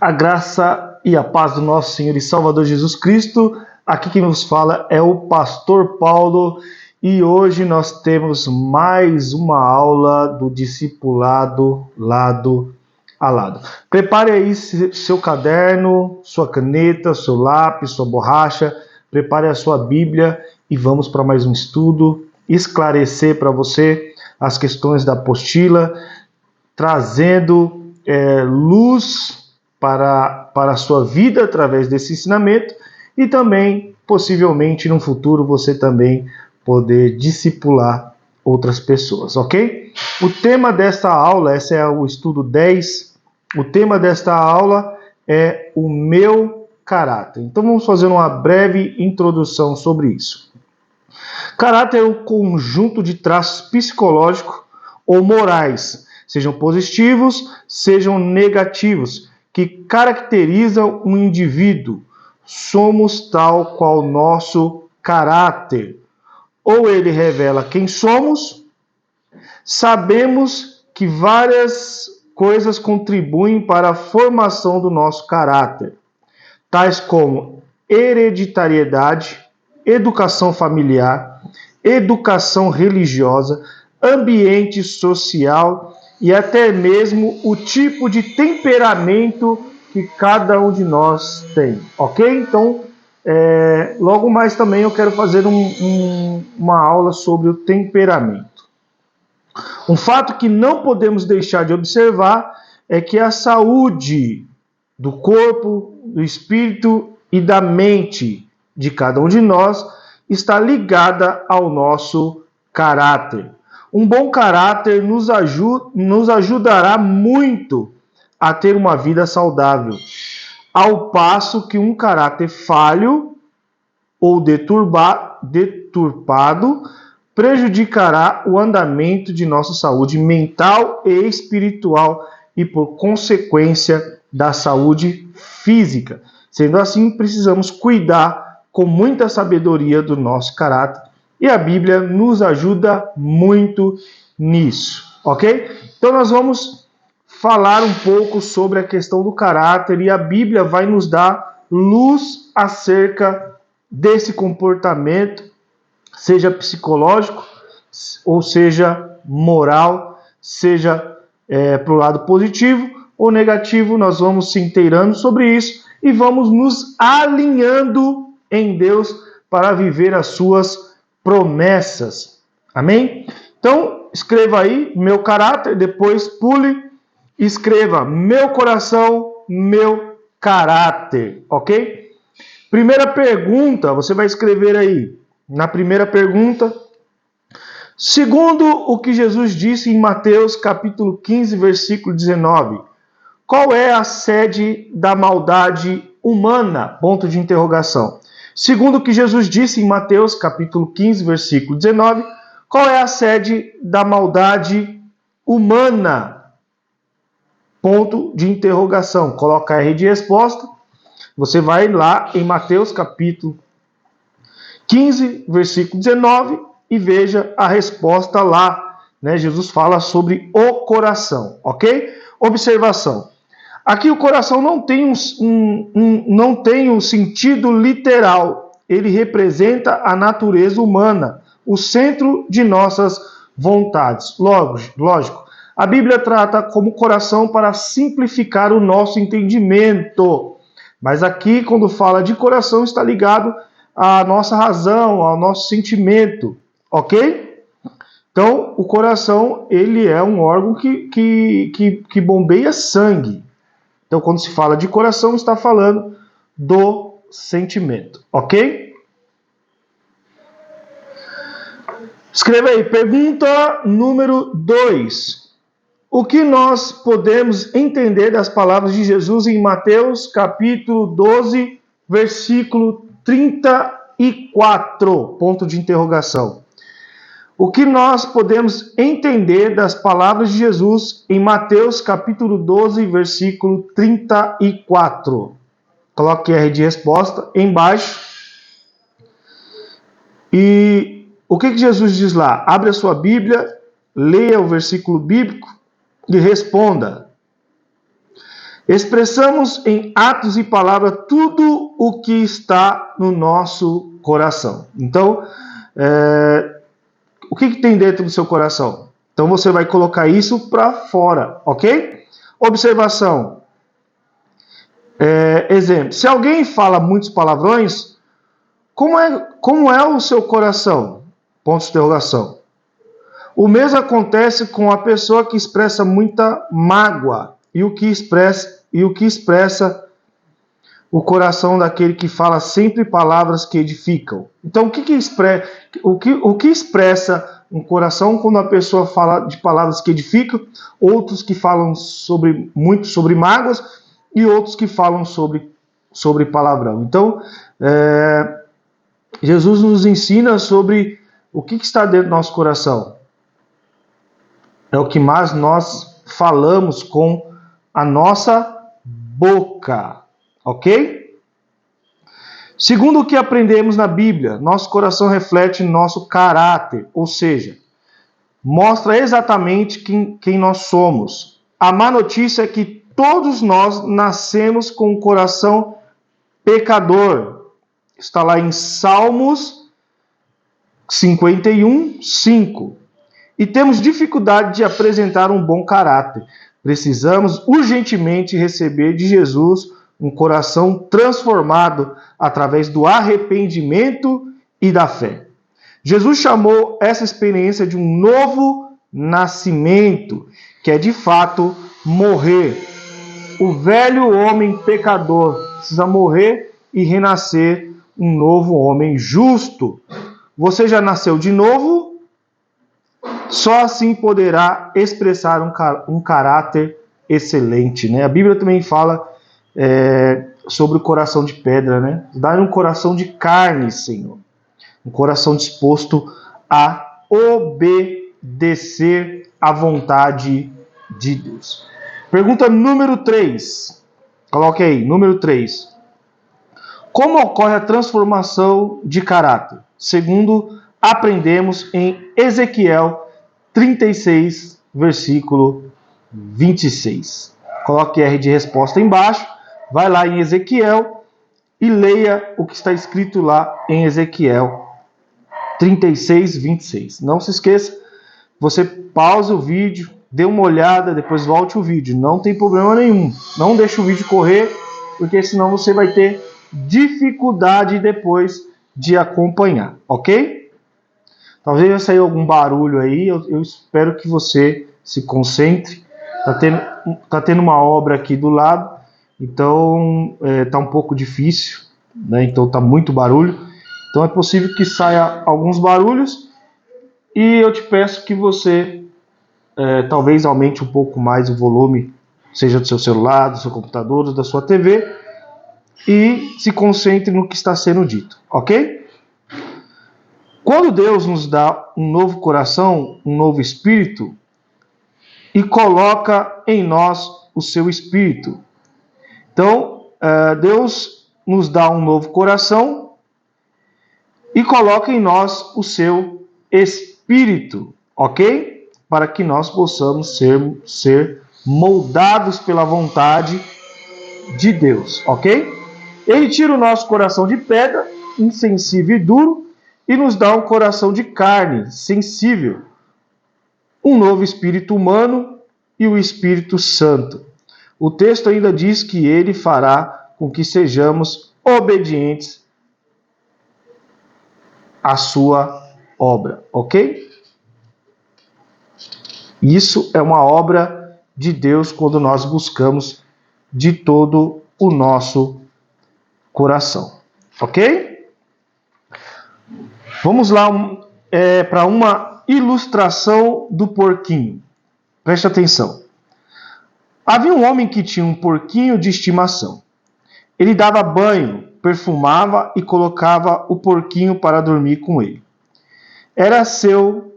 A graça e a paz do nosso Senhor e Salvador Jesus Cristo. Aqui quem nos fala é o Pastor Paulo e hoje nós temos mais uma aula do discipulado lado a lado. Prepare aí seu caderno, sua caneta, seu lápis, sua borracha, prepare a sua Bíblia e vamos para mais um estudo, esclarecer para você as questões da apostila, trazendo luz para a sua vida através desse ensinamento e também, possivelmente, no futuro, você também poder discipular outras pessoas, ok? O tema desta aula, esse é o estudo 10, o tema desta aula é o meu caráter. Então vamos fazer uma breve introdução sobre isso. Caráter é um conjunto de traços psicológicos ou morais, sejam positivos, sejam negativos, que caracterizam um indivíduo. Somos tal qual nosso caráter. Ou ele revela quem somos. Sabemos que várias coisas contribuem para a formação do nosso caráter, tais como hereditariedade, educação familiar, educação religiosa, ambiente social e até mesmo o tipo de temperamento que cada um de nós tem, ok? Então, logo mais também eu quero fazer uma aula sobre o temperamento. Um fato que não podemos deixar de observar é que a saúde do corpo, do espírito e da mente de cada um de nós está ligada ao nosso caráter. Um bom caráter nos ajudará muito a ter uma vida saudável, ao passo que um caráter falho ou deturpado prejudicará o andamento de nossa saúde mental e espiritual e, por consequência, da saúde física. Sendo assim, precisamos cuidar com muita sabedoria do nosso caráter e a Bíblia nos ajuda muito nisso, ok? Então nós vamos falar um pouco sobre a questão do caráter e a Bíblia vai nos dar luz acerca desse comportamento, seja psicológico, ou seja moral, seja para o lado positivo ou negativo. Nós vamos se inteirando sobre isso e vamos nos alinhando em Deus para viver as suas promessas. Amém? Então, escreva aí meu caráter, depois pule e escreva meu coração, meu caráter, ok? Primeira pergunta, você vai escrever aí, na primeira pergunta, segundo o que Jesus disse em Mateus capítulo 15, versículo 19, qual é a sede da maldade humana? Ponto de interrogação. Segundo o que Jesus disse em Mateus capítulo 15, versículo 19, qual é a sede da maldade humana? Ponto de interrogação. Coloca R de resposta. Você vai lá em Mateus capítulo 15, versículo 19 e veja a resposta lá. Jesus fala sobre o coração, ok? Observação. Aqui o coração não tem não tem um sentido literal. Ele representa a natureza humana, o centro de nossas vontades. Lógico. A Bíblia trata como coração para simplificar o nosso entendimento. Mas aqui, quando fala de coração, está ligado à nossa razão, ao nosso sentimento, ok? Então, o coração, ele é um órgão que bombeia sangue. Então, quando se fala de coração, está falando do sentimento, ok? Escreva aí, pergunta número 2. O que nós podemos entender das palavras de Jesus em Mateus capítulo 12, versículo 34, ponto de interrogação. O que nós podemos entender das palavras de Jesus em Mateus capítulo 12, versículo 34? Coloque R de resposta embaixo. E o que Jesus diz lá? Abre a sua Bíblia, leia o versículo bíblico e responda. Expressamos em atos e palavras tudo o que está no nosso coração. Então, o que tem dentro do seu coração? Então você vai colocar isso para fora, ok? Observação. Exemplo. Se alguém fala muitos palavrões, como é o seu coração? Ponto de interrogação. O mesmo acontece com a pessoa que expressa muita mágoa e o que expressa o coração daquele que fala sempre palavras que edificam. Então, o que expressa um coração quando a pessoa fala de palavras que edificam, outros que falam muito sobre mágoas e outros que falam sobre palavrão. Então, Jesus nos ensina sobre o que está dentro do nosso coração. É o que mais nós falamos com a nossa boca, ok? Segundo o que aprendemos na Bíblia, nosso coração reflete nosso caráter, ou seja, mostra exatamente quem nós somos. A má notícia é que todos nós nascemos com um coração pecador. Está lá em Salmos 51, 5. E temos dificuldade de apresentar um bom caráter. Precisamos urgentemente receber de Jesus um coração transformado através do arrependimento e da fé. Jesus chamou essa experiência de um novo nascimento, que é de fato morrer. O velho homem pecador precisa morrer e renascer um novo homem justo. Você já nasceu de novo? Só assim poderá expressar um caráter excelente, né? A Bíblia também fala sobre o coração de pedra, né? Dá-lhe um coração de carne, Senhor. Um coração disposto a obedecer à vontade de Deus. Pergunta número 3. Coloque aí, número 3. Como ocorre a transformação de caráter? Segundo aprendemos em Ezequiel 36, versículo 26. Coloque R de resposta embaixo, vai lá em Ezequiel e leia o que está escrito lá em Ezequiel 36, 26. Não se esqueça, você pausa o vídeo, dê uma olhada, depois volte o vídeo. Não tem problema nenhum. Não deixe o vídeo correr, porque senão você vai ter dificuldade depois de acompanhar, ok? Talvez vai sair algum barulho aí, eu espero que você se concentre. Tá tendo uma obra aqui do lado, então tá um pouco difícil, né? Então tá muito barulho. Então é possível que saia alguns barulhos e eu te peço que você talvez aumente um pouco mais o volume, seja do seu celular, do seu computador, da sua TV, e se concentre no que está sendo dito, ok? Quando Deus nos dá um novo coração, um novo espírito, e coloca em nós o seu espírito. Então, Deus nos dá um novo coração e coloca em nós o seu espírito, ok? Para que nós possamos ser moldados pela vontade de Deus, ok? Ele tira o nosso coração de pedra, insensível e duro, e nos dá um coração de carne, sensível, um novo espírito humano e o Espírito Santo. O texto ainda diz que ele fará com que sejamos obedientes à sua obra, ok? Isso é uma obra de Deus quando nós buscamos de todo o nosso coração, ok? Vamos lá para uma ilustração do porquinho. Preste atenção. Havia um homem que tinha um porquinho de estimação. Ele dava banho, perfumava e colocava o porquinho para dormir com ele. Era seu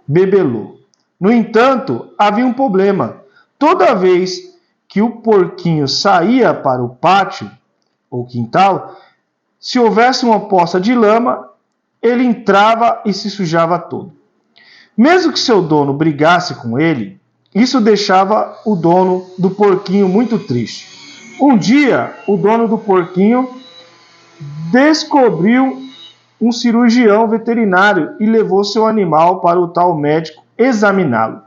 bebelô. No entanto, havia um problema. Toda vez que o porquinho saía para o pátio ou quintal, se houvesse uma poça de lama, ele entrava e se sujava todo. Mesmo que seu dono brigasse com ele, Isso deixava o dono do porquinho muito triste. Um dia, o dono do porquinho descobriu um cirurgião veterinário e levou seu animal para o tal médico examiná-lo.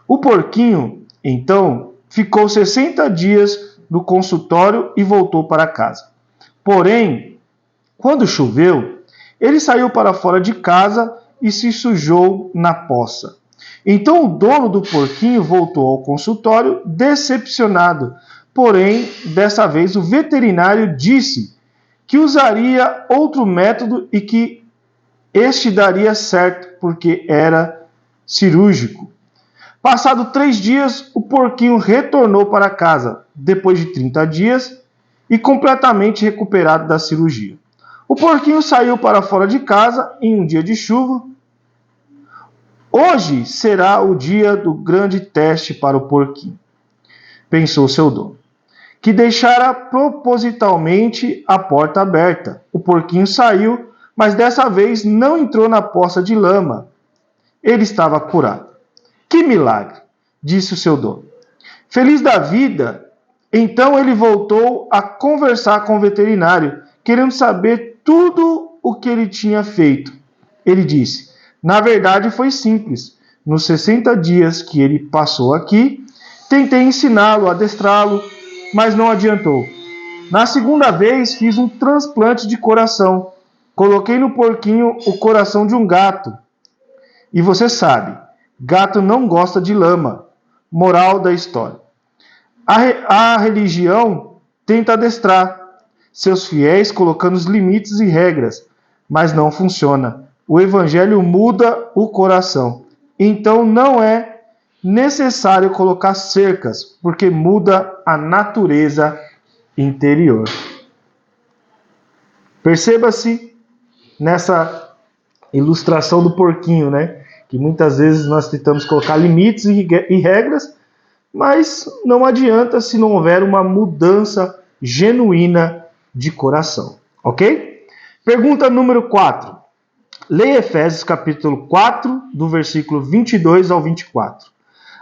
O porquinho, então, ficou 60 dias no consultório e voltou para casa. Porém, quando choveu, ele saiu para fora de casa e se sujou na poça. Então o dono do porquinho voltou ao consultório decepcionado. Porém, dessa vez o veterinário disse que usaria outro método e que este daria certo porque era cirúrgico. Passado 3 dias, o porquinho retornou para casa, depois de 30 dias, e completamente recuperado da cirurgia. O porquinho saiu para fora de casa em um dia de chuva. Hoje será o dia do grande teste para o porquinho, pensou seu dono, que deixara propositalmente a porta aberta. O porquinho saiu, mas dessa vez não entrou na poça de lama. Ele estava curado. Que milagre, disse o seu dono. Feliz da vida, então ele voltou a conversar com o veterinário, querendo saber tudo o que ele tinha feito. Ele disse: na verdade foi simples. Nos 60 dias que ele passou aqui, tentei ensiná-lo, adestrá-lo, mas não adiantou. Na segunda vez, fiz um transplante de coração. Coloquei no porquinho o coração de um gato. E você sabe, gato não gosta de lama. Moral da história. A religião tenta adestrar seus fiéis colocando os limites e regras, mas não funciona. O evangelho muda o coração. Então não é necessário colocar cercas, porque muda a natureza interior. Perceba-se nessa ilustração do porquinho, né? Que muitas vezes nós tentamos colocar limites e regras, mas não adianta se não houver uma mudança genuína de coração, ok? Pergunta número 4. Leia Efésios capítulo 4, do versículo 22 ao 24.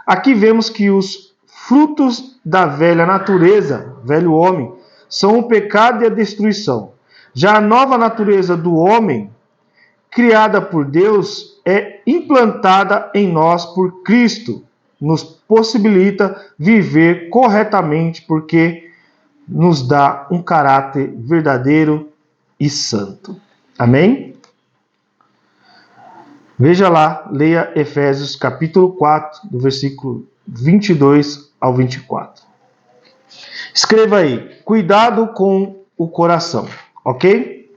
Aqui vemos que os frutos da velha natureza, velho homem, são o pecado e a destruição. Já a nova natureza do homem, criada por Deus, é implantada em nós por Cristo. Nos possibilita viver corretamente porque nos dá um caráter verdadeiro e santo. Amém? Veja lá, leia Efésios capítulo 4, do versículo 22 ao 24. Escreva aí, cuidado com o coração, ok?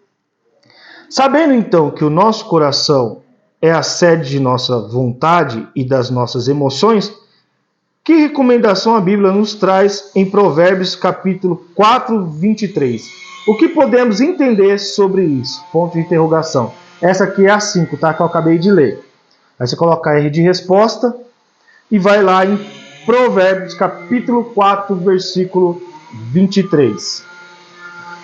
Sabendo então que o nosso coração é a sede de nossa vontade e das nossas emoções, que recomendação a Bíblia nos traz em Provérbios capítulo 4, 23? O que podemos entender sobre isso? Ponto de interrogação. Essa aqui é a 5, tá? Que eu acabei de ler. Aí você coloca R de resposta e vai lá em Provérbios capítulo 4, versículo 23.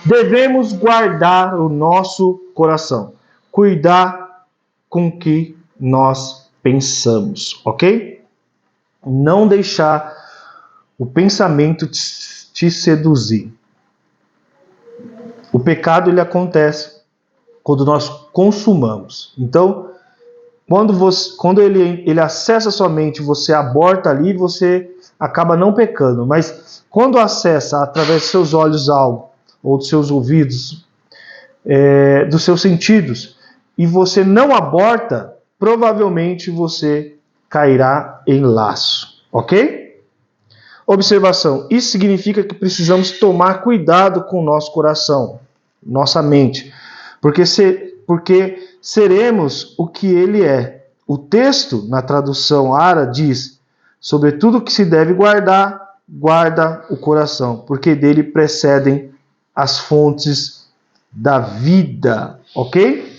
Devemos guardar o nosso coração. Cuidar com o que nós pensamos, ok? Não deixar o pensamento te seduzir. O pecado ele acontece quando nós consumamos. Então, quando ele acessa sua mente, você aborta ali, você acaba não pecando. Mas quando acessa através dos seus olhos algo, ou dos seus ouvidos, dos seus sentidos, e você não aborta, provavelmente você cairá em laço, ok? Observação, isso significa que precisamos tomar cuidado com o nosso coração, nossa mente, porque seremos o que ele é. O texto, na tradução Ara, diz, sobretudo que se deve guardar, guarda o coração, porque dele precedem as fontes da vida, ok?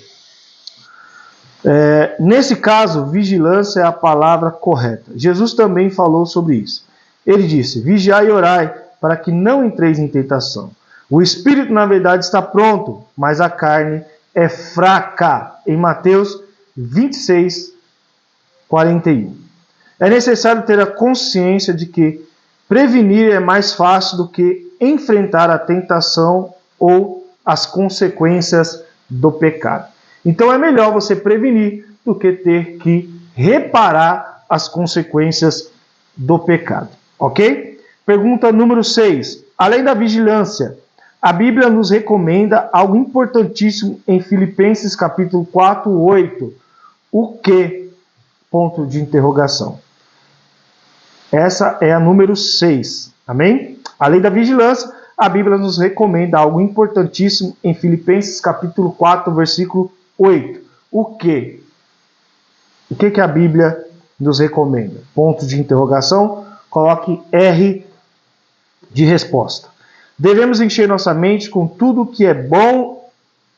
Nesse caso, vigilância é a palavra correta. Jesus também falou sobre isso. Ele disse, vigiai e orai, para que não entreis em tentação. O espírito, na verdade, está pronto, mas a carne é fraca. Em Mateus 26, 41. É necessário ter a consciência de que prevenir é mais fácil do que enfrentar a tentação ou as consequências do pecado. Então é melhor você prevenir do que ter que reparar as consequências do pecado. Ok? Pergunta número 6. Além da vigilância, a Bíblia nos recomenda algo importantíssimo em Filipenses capítulo 4, 8. O que? Ponto de interrogação. Essa é a número 6. Amém? Além da vigilância, a Bíblia nos recomenda algo importantíssimo em Filipenses capítulo 4, versículo 8. O que? O que a Bíblia nos recomenda? Ponto de interrogação. Coloque R de resposta. Devemos encher nossa mente com tudo que é bom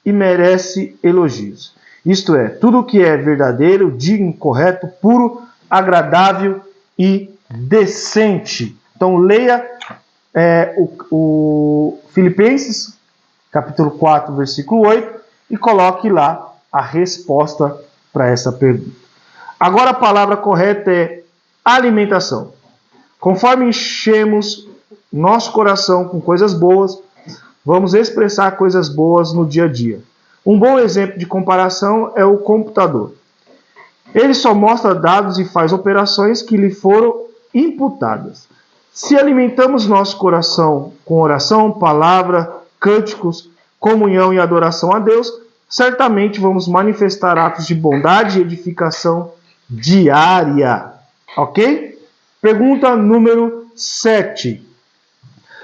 e merece elogios. Isto é, tudo que é verdadeiro, digno, correto, puro, agradável e decente. Então leia o Filipenses, capítulo 4, versículo 8, e coloque lá a resposta para essa pergunta. Agora a palavra correta é alimentação. Conforme enchemos nosso coração com coisas boas, vamos expressar coisas boas no dia a dia. Um bom exemplo de comparação é o computador. Ele só mostra dados e faz operações que lhe foram imputadas. Se alimentamos nosso coração com oração, palavra, cânticos, comunhão e adoração a Deus, certamente vamos manifestar atos de bondade e edificação diária. Ok? Pergunta número 7.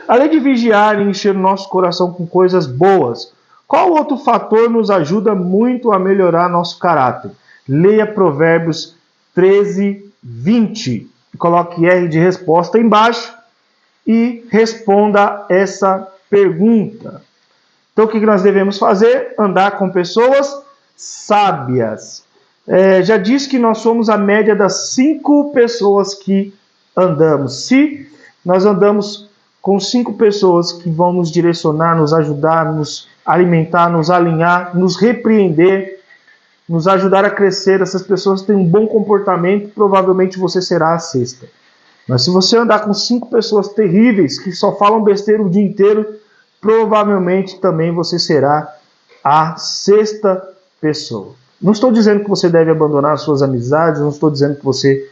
Além de vigiar e encher nosso coração com coisas boas, qual outro fator nos ajuda muito a melhorar nosso caráter? Leia Provérbios 13, 20. Coloque R de resposta embaixo e responda essa pergunta. Então, o que nós devemos fazer? Andar com pessoas sábias. Já disse que nós somos a média das 5 pessoas que andamos. Se nós andamos com 5 pessoas que vão nos direcionar, nos ajudar, nos alimentar, nos alinhar, nos repreender, nos ajudar a crescer, essas pessoas têm um bom comportamento, provavelmente você será a sexta. Mas se você andar com 5 pessoas terríveis, que só falam besteira o dia inteiro, provavelmente também você será a sexta pessoa. Não estou dizendo que você deve abandonar suas amizades, não estou dizendo que você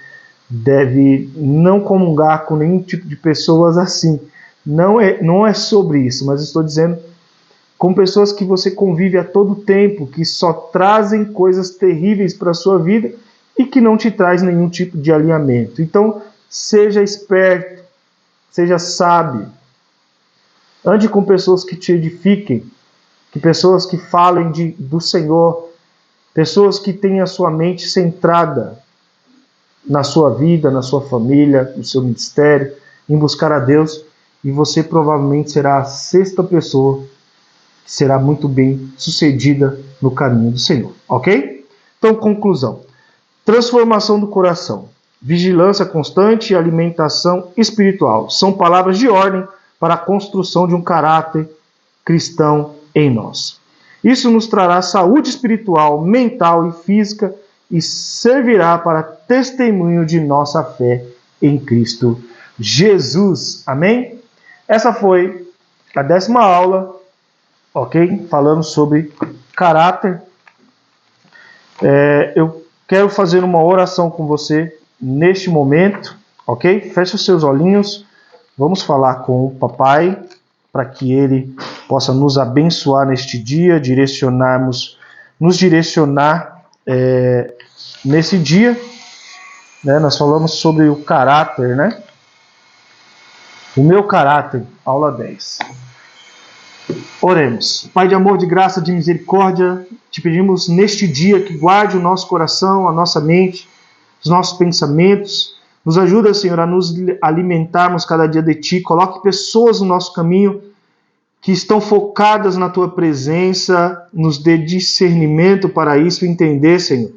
deve não comungar com nenhum tipo de pessoas assim. Não é sobre isso, mas estou dizendo com pessoas que você convive a todo tempo, que só trazem coisas terríveis para a sua vida e que não te traz nenhum tipo de alinhamento. Então, seja esperto, seja sábio. Ande com pessoas que te edifiquem, que pessoas que falem do Senhor, pessoas que tenham a sua mente centrada na sua vida, na sua família, no seu ministério, em buscar a Deus, e você provavelmente será a sexta pessoa que será muito bem sucedida no caminho do Senhor, ok? Então, conclusão. Transformação do coração, vigilância constante e alimentação espiritual são palavras de ordem para a construção de um caráter cristão em nós. Isso nos trará saúde espiritual, mental e física e servirá para testemunho de nossa fé em Cristo Jesus. Amém? Essa foi a 10ª aula, ok? Falando sobre caráter. Eu quero fazer uma oração com você neste momento, ok? Feche os seus olhinhos. Vamos falar com o papai para que ele possa nos abençoar neste dia, nos direcionar nesse dia. Né? Nós falamos sobre o caráter, né? O meu caráter, aula 10. Oremos. Pai de amor, de graça, de misericórdia, te pedimos neste dia que guarde o nosso coração, a nossa mente, os nossos pensamentos. Nos ajuda, Senhor, a nos alimentarmos cada dia de Ti. Coloque pessoas no nosso caminho que estão focadas na Tua presença, nos dê discernimento para isso, entender, Senhor,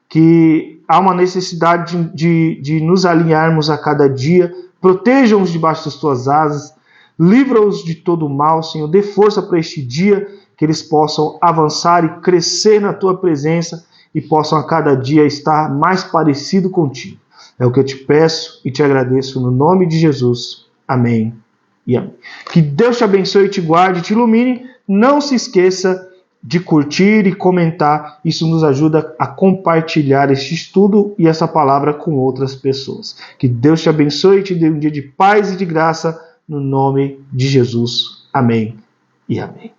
que há uma necessidade de nos alinharmos a cada dia. Proteja-os debaixo das Tuas asas, livra-os de todo o mal, Senhor. Dê força para este dia, que eles possam avançar e crescer na Tua presença e possam a cada dia estar mais parecido contigo. É o que eu te peço e te agradeço no nome de Jesus. Amém e amém. Que Deus te abençoe, te guarde, te ilumine. Não se esqueça de curtir e comentar. Isso nos ajuda a compartilhar este estudo e essa palavra com outras pessoas. Que Deus te abençoe e te dê um dia de paz e de graça no nome de Jesus. Amém e amém.